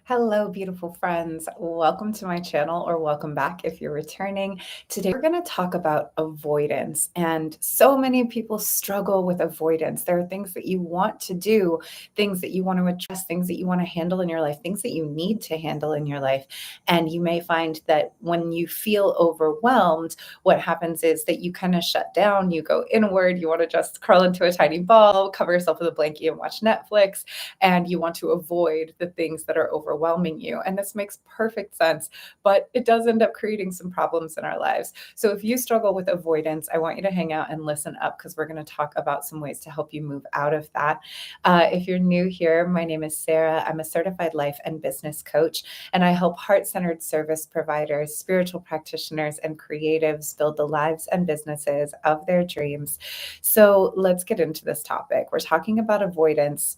Hello, beautiful friends. Welcome to my channel, or welcome back if you're returning. Today, we're going to talk about avoidance. And so many people struggle with avoidance. There are things that you want to do, things that you want to address, things that you want to handle in your life, things that you need to handle in your life. And you may find that when you feel overwhelmed, what happens is that you kind of shut down, you go inward, you want to just curl into a tiny ball, cover yourself with a blanket, and watch Netflix, and you want to avoid the things that are overwhelming you. And this makes perfect sense, but it does end up creating some problems in our lives. So if you struggle with avoidance, I want you to hang out and listen up, because we're going to talk about some ways to help you move out of that. If you're new here, my name is Sarah. I'm a certified life and business coach, and I help heart-centered service providers, spiritual practitioners, and creatives build the lives and businesses of their dreams. So let's get into this topic. We're talking about avoidance.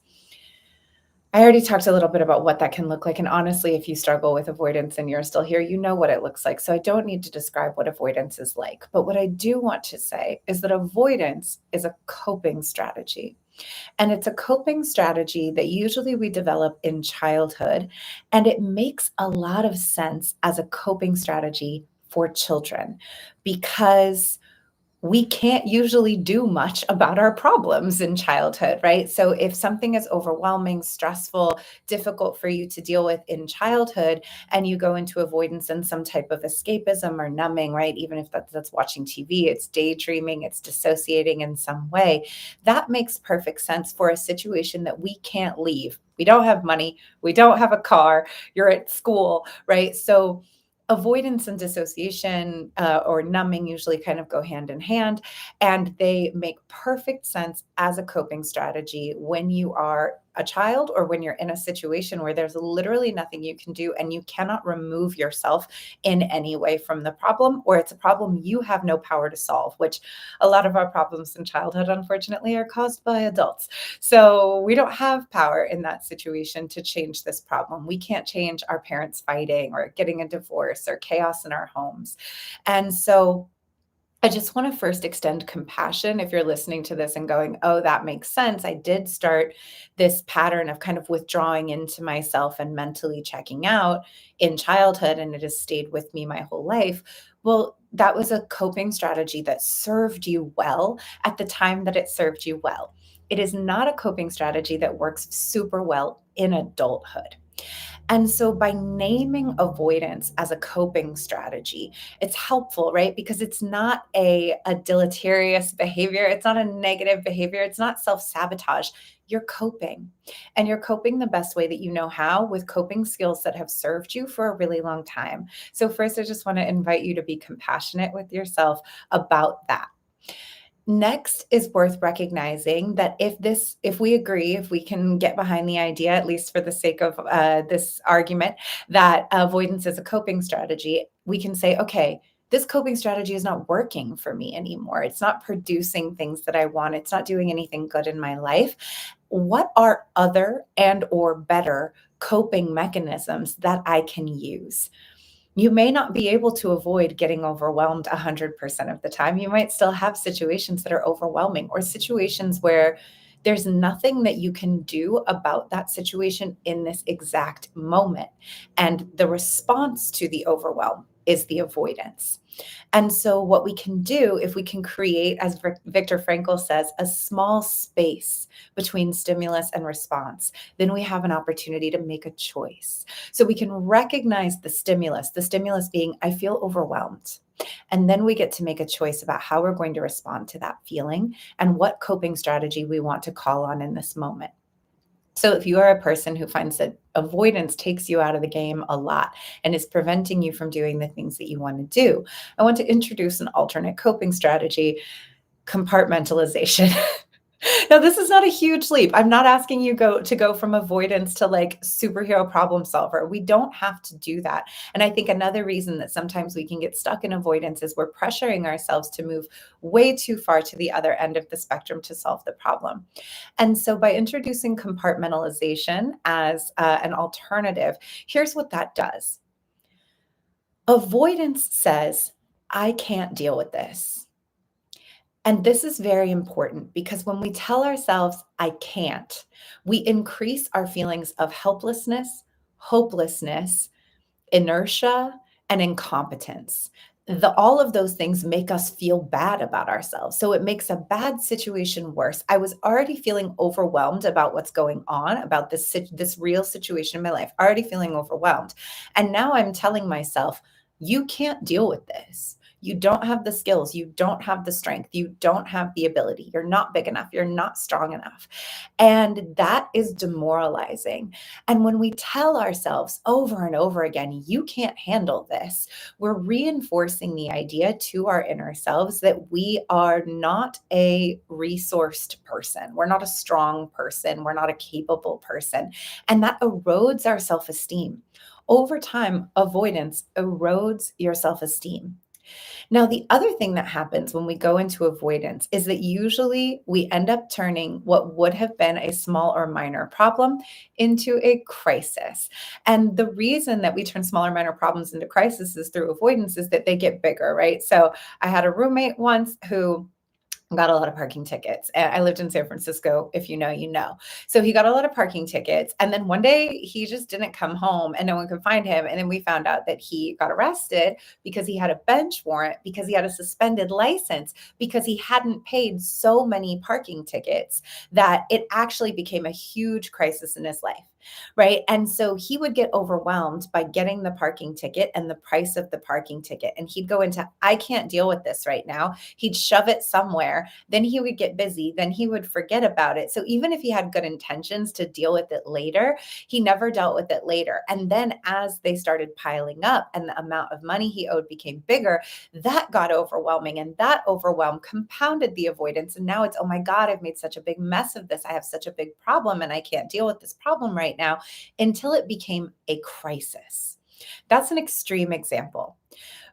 I already talked a little bit about what that can look like. And honestly, if you struggle with avoidance and you're still here, you know what it looks like. So I don't need to describe what avoidance is like. But what I do want to say is that avoidance is a coping strategy. And it's a coping strategy that usually we develop in childhood. And it makes a lot of sense as a coping strategy for children, because we can't usually do much about our problems in childhood, right? So if something is overwhelming, stressful, difficult for you to deal with in childhood, and you go into avoidance and some type of escapism or numbing, right? Even if that's watching TV, it's daydreaming, it's dissociating in some way, that makes perfect sense for a situation that we can't leave. We don't have money, we don't have a car, you're at school, right? So avoidance and dissociation or numbing usually kind of go hand in hand, and they make perfect sense as a coping strategy when you are a child, or when you're in a situation where there's literally nothing you can do and you cannot remove yourself in any way from the problem, or it's a problem you have no power to solve, which a lot of our problems in childhood, unfortunately, are caused by adults. So we don't have power in that situation to change this problem. We can't change our parents fighting or getting a divorce or chaos in our homes. And so I just want to first extend compassion if you're listening to this and going, oh, that makes sense. I did start this pattern of kind of withdrawing into myself and mentally checking out in childhood, and it has stayed with me my whole life. Well, that was a coping strategy that served you well at the time that it served you well. It is not a coping strategy that works super well in adulthood. And so by naming avoidance as a coping strategy, it's helpful, right? Because it's not a deleterious behavior. It's not a negative behavior. It's not self-sabotage. You're coping. And you're coping the best way that you know how, with coping skills that have served you for a really long time. So first, I just want to invite you to be compassionate with yourself about that. Next is worth recognizing that if we agree, if we can get behind the idea, at least for the sake of this argument, that avoidance is a coping strategy, we can say, okay, this coping strategy is not working for me anymore. It's not producing things that I want. It's not doing anything good in my life. What are other and or better coping mechanisms that I can use? You may not be able to avoid getting overwhelmed 100% of the time. You might still have situations that are overwhelming, or situations where there's nothing that you can do about that situation in this exact moment. And the response to the overwhelm is the avoidance. And so, what we can do, if we can create, as Viktor Frankl says, a small space between stimulus and response, then we have an opportunity to make a choice. So we can recognize the stimulus being, I feel overwhelmed. And then we get to make a choice about how we're going to respond to that feeling and what coping strategy we want to call on in this moment. So if you are a person who finds that avoidance takes you out of the game a lot and is preventing you from doing the things that you want to do, I want to introduce an alternate coping strategy: compartmentalization. Now, this is not a huge leap. I'm not asking you to go from avoidance to like superhero problem solver. We don't have to do that. And I think another reason that sometimes we can get stuck in avoidance is we're pressuring ourselves to move way too far to the other end of the spectrum to solve the problem. And so by introducing compartmentalization as an alternative, here's what that does. Avoidance says, I can't deal with this. And this is very important, because when we tell ourselves, I can't, we increase our feelings of helplessness, hopelessness, inertia, and incompetence. All of those things make us feel bad about ourselves. So it makes a bad situation worse. I was already feeling overwhelmed about what's going on, about this real situation in my life, already feeling overwhelmed. And now I'm telling myself, you can't deal with this. You don't have the skills, you don't have the strength, you don't have the ability. You're not big enough, you're not strong enough. And that is demoralizing. And when we tell ourselves over and over again, you can't handle this, we're reinforcing the idea to our inner selves that we are not a resourced person. We're not a strong person. We're not a capable person. And that erodes our self esteem. Over time, avoidance erodes your self esteem. Now, the other thing that happens when we go into avoidance is that usually we end up turning what would have been a small or minor problem into a crisis. And the reason that we turn small or minor problems into crises through avoidance is that they get bigger, right? So I had a roommate once who got a lot of parking tickets. And I lived in San Francisco. If you know, you know. So he got a lot of parking tickets. And then one day he just didn't come home and no one could find him. And then we found out that he got arrested because he had a bench warrant, because he had a suspended license, because he hadn't paid so many parking tickets that it actually became a huge crisis in his life. Right. And so he would get overwhelmed by getting the parking ticket and the price of the parking ticket. And he'd go into, I can't deal with this right now. He'd shove it somewhere. Then he would get busy. Then he would forget about it. So even if he had good intentions to deal with it later, he never dealt with it later. And then as they started piling up and the amount of money he owed became bigger, that got overwhelming. And that overwhelm compounded the avoidance. And now it's, oh my God, I've made such a big mess of this. I have such a big problem and I can't deal with this problem right now, until it became a crisis. That's an extreme example.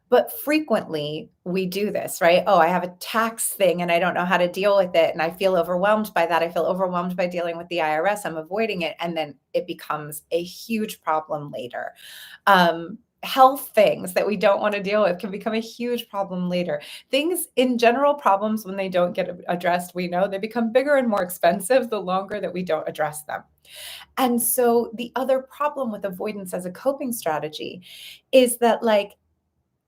But frequently we do this, right? Oh, I have a tax thing and I don't know how to deal with it. And I feel overwhelmed by that. I feel overwhelmed by dealing with the IRS. I'm avoiding it. And then it becomes a huge problem later. Health things that we don't want to deal with can become a huge problem later. Things in general, problems, when they don't get addressed, we know they become bigger and more expensive the longer that we don't address them. And so the other problem with avoidance as a coping strategy is that, like,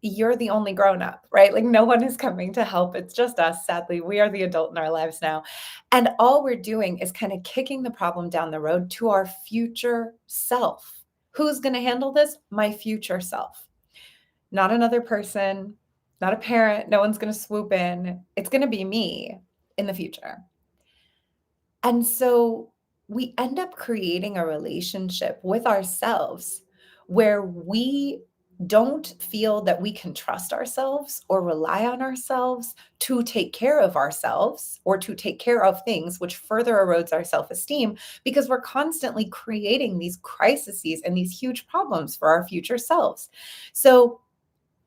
you're the only grown up, right? Like, no one is coming to help. It's just us. Sadly, we are the adult in our lives now. And all we're doing is kind of kicking the problem down the road to our future self. Who's going to handle this? My future self, not another person, not a parent. No one's going to swoop in. It's going to be me in the future. And so we end up creating a relationship with ourselves where we don't feel that we can trust ourselves or rely on ourselves to take care of ourselves or to take care of things, which further erodes our self esteem because we're constantly creating these crises and these huge problems for our future selves. So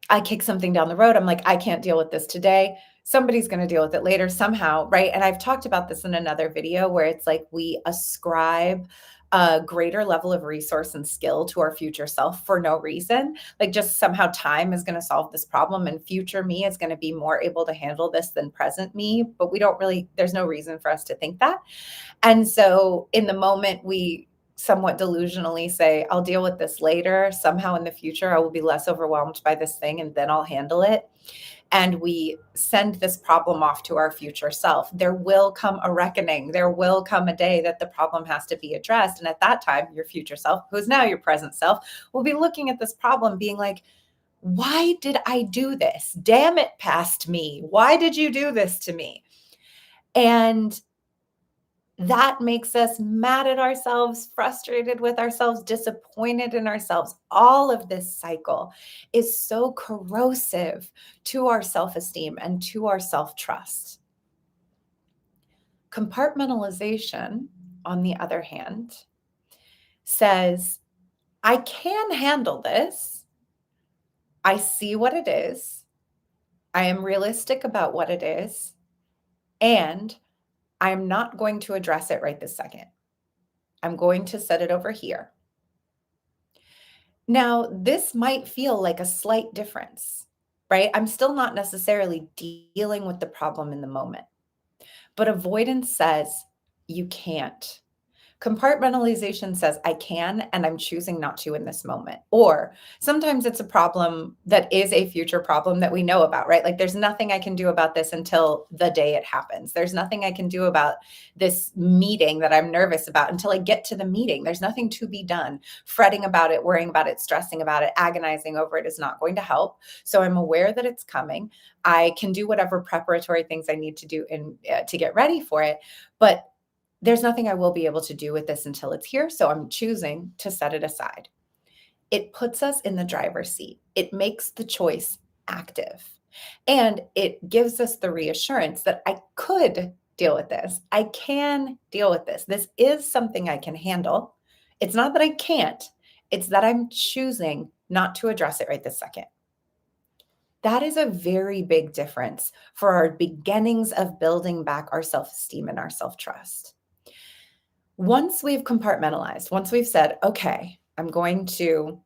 I kick something down the road. I'm like, I can't deal with this today. Somebody's going to deal with it later somehow, right? And I've talked about this in another video where it's like we ascribe a greater level of resource and skill to our future self for no reason. Like, just somehow time is going to solve this problem and future me is going to be more able to handle this than present me. But we don't really, there's no reason for us to think that. And so in the moment, we somewhat delusionally say, I'll deal with this later. Somehow in the future, I will be less overwhelmed by this thing and then I'll handle it. And we send this problem off to our future self. There will come a reckoning. There will come a day that the problem has to be addressed. And at that time, your future self, who's now your present self, will be looking at this problem being like, why did I do this? Damn it, past me. Why did you do this to me? And that makes us mad at ourselves, frustrated with ourselves, disappointed in ourselves. All of this cycle is so corrosive to our self esteem and to our self trust. Compartmentalization, on the other hand, says, I can handle this. I see what it is. I am realistic about what it is. And I'm not going to address it right this second. I'm going to set it over here. Now, this might feel like a slight difference, right? I'm still not necessarily dealing with the problem in the moment, but avoidance says you can't. Compartmentalization says, I can, and I'm choosing not to in this moment. Or sometimes it's a problem that is a future problem that we know about, right? Like there's nothing I can do about this until the day it happens. There's nothing I can do about this meeting that I'm nervous about until I get to the meeting. There's nothing to be done. Fretting about it, worrying about it, stressing about it, agonizing over it is not going to help. So I'm aware that it's coming. I can do whatever preparatory things I need to do to get ready for it. But there's nothing I will be able to do with this until it's here. So I'm choosing to set it aside. It puts us in the driver's seat. It makes the choice active. And it gives us the reassurance that I could deal with this. I can deal with this. This is something I can handle. It's not that I can't, it's that I'm choosing not to address it right this second. That is a very big difference for our beginnings of building back our self esteem and our self trust. Once we've compartmentalized, once we've said, okay, I'm going to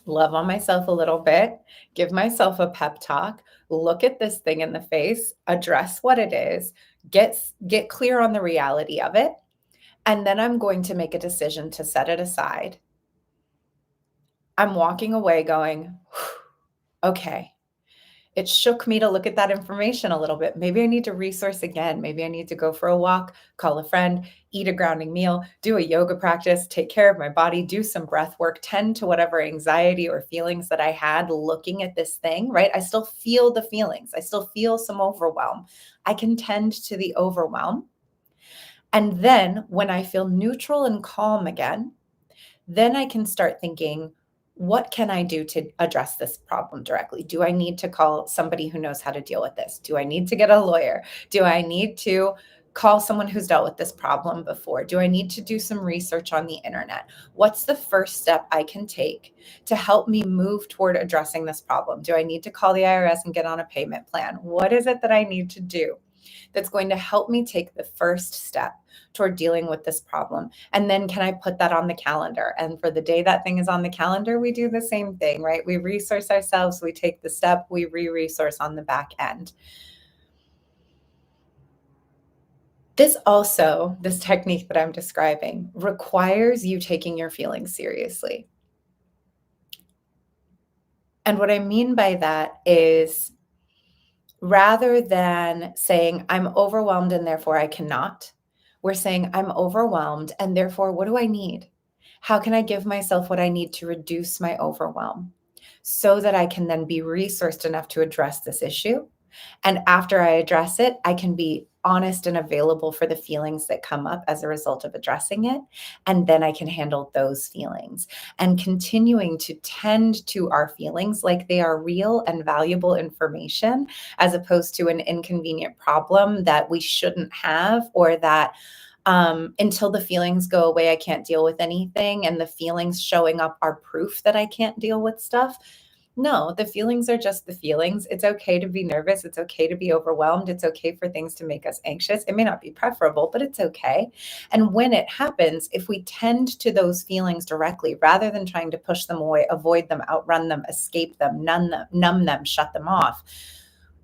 love on myself a little bit, give myself a pep talk, look at this thing in the face, address what it is, get clear on the reality of it, and then I'm going to make a decision to set it aside. I'm walking away going, okay, it shook me to look at that information a little bit. Maybe I need to resource again. Maybe I need to go for a walk, call a friend, eat a grounding meal, do a yoga practice, take care of my body, do some breath work, tend to whatever anxiety or feelings that I had looking at this thing, right? I still feel the feelings. I still feel some overwhelm. I can tend to the overwhelm. And then when I feel neutral and calm again, then I can start thinking, what can I do to address this problem directly? Do I need to call somebody who knows how to deal with this? Do I need to get a lawyer? Do I need to call someone who's dealt with this problem before? Do I need to do some research on the internet? What's the first step I can take to help me move toward addressing this problem? Do I need to call the IRS and get on a payment plan? What is it that I need to do that's going to help me take the first step toward dealing with this problem? And then can I put that on the calendar? And for the day that thing is on the calendar, we do the same thing, right? We resource ourselves, we take the step, we resource on the back end. This technique that I'm describing requires you taking your feelings seriously. And what I mean by that is rather than saying, I'm overwhelmed and therefore I cannot, we're saying, I'm overwhelmed and therefore what do I need? How can I give myself what I need to reduce my overwhelm so that I can then be resourced enough to address this issue? And after I address it, I can be honest and available for the feelings that come up as a result of addressing it. And then I can handle those feelings and continuing to tend to our feelings like they are real and valuable information, as opposed to an inconvenient problem that we shouldn't have, or that until the feelings go away, I can't deal with anything. And the feelings showing up are proof that I can't deal with stuff. No, the feelings are just the feelings. It's okay to be nervous. It's okay to be overwhelmed. It's okay for things to make us anxious. It may not be preferable, but it's okay. And when it happens, if we tend to those feelings directly, rather than trying to push them away, avoid them, outrun them, escape them, numb them, shut them off,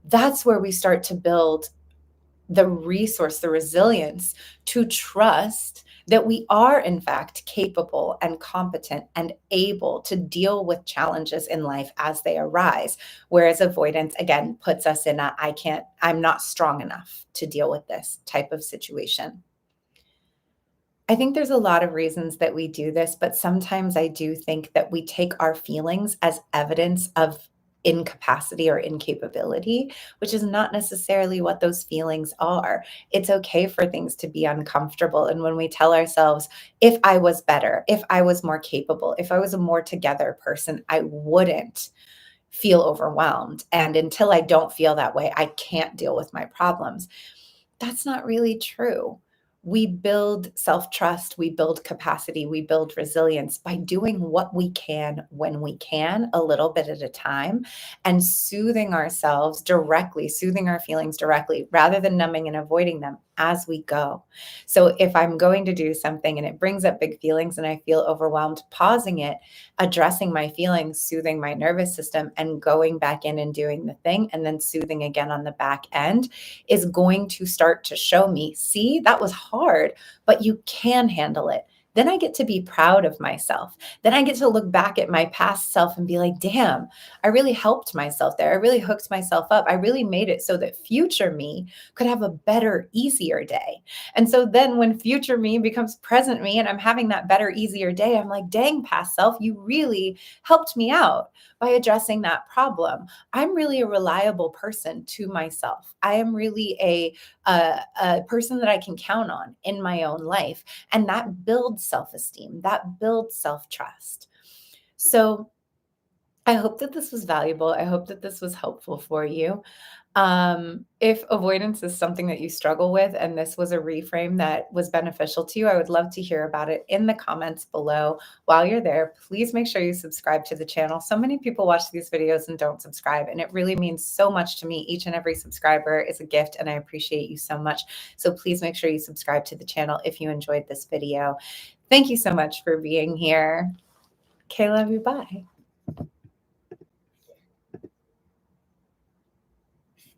that's where we start to build the resource, the resilience to trust that we are, in fact, capable and competent and able to deal with challenges in life as they arise. Whereas avoidance, again, puts us in a I can't, I'm not strong enough to deal with this type of situation. I think there's a lot of reasons that we do this, but sometimes I do think that we take our feelings as evidence of incapacity or incapability, which is not necessarily what those feelings are. It's okay for things to be uncomfortable. And when we tell ourselves, if I was better, if I was more capable, if I was a more together person, I wouldn't feel overwhelmed. And until I don't feel that way, I can't deal with my problems. That's not really true. We build self trust, we build capacity, we build resilience by doing what we can when we can, a little bit at a time, and soothing ourselves directly, soothing our feelings directly, rather than numbing and avoiding them. as we go. So if I'm going to do something and it brings up big feelings and I feel overwhelmed, pausing it, addressing my feelings, soothing my nervous system, and going back in and doing the thing, and then soothing again on the back end is going to start to show me, see, that was hard, but you can handle it. Then I get to be proud of myself. Then I get to look back at my past self and be like, damn, I really helped myself there. I really hooked myself up. I really made it so that future me could have a better, easier day. And so then when future me becomes present me and I'm having that better, easier day, I'm like, dang, past self, you really helped me out by addressing that problem. I'm really a reliable person to myself. I am really a person that I can count on in my own life. And that builds self-esteem, that builds self-trust. So I hope that this was valuable. I hope that this was helpful for you. If avoidance is something that you struggle with and this was a reframe that was beneficial to you, I would love to hear about it in the comments below. While you're there, please make sure you subscribe to the channel. So many people watch these videos and don't subscribe, and it really means so much to me. Each and every subscriber is a gift, and I appreciate you so much. So please make sure you subscribe to the channel if you enjoyed this video. Thank you so much for being here. Okay, love you. Bye.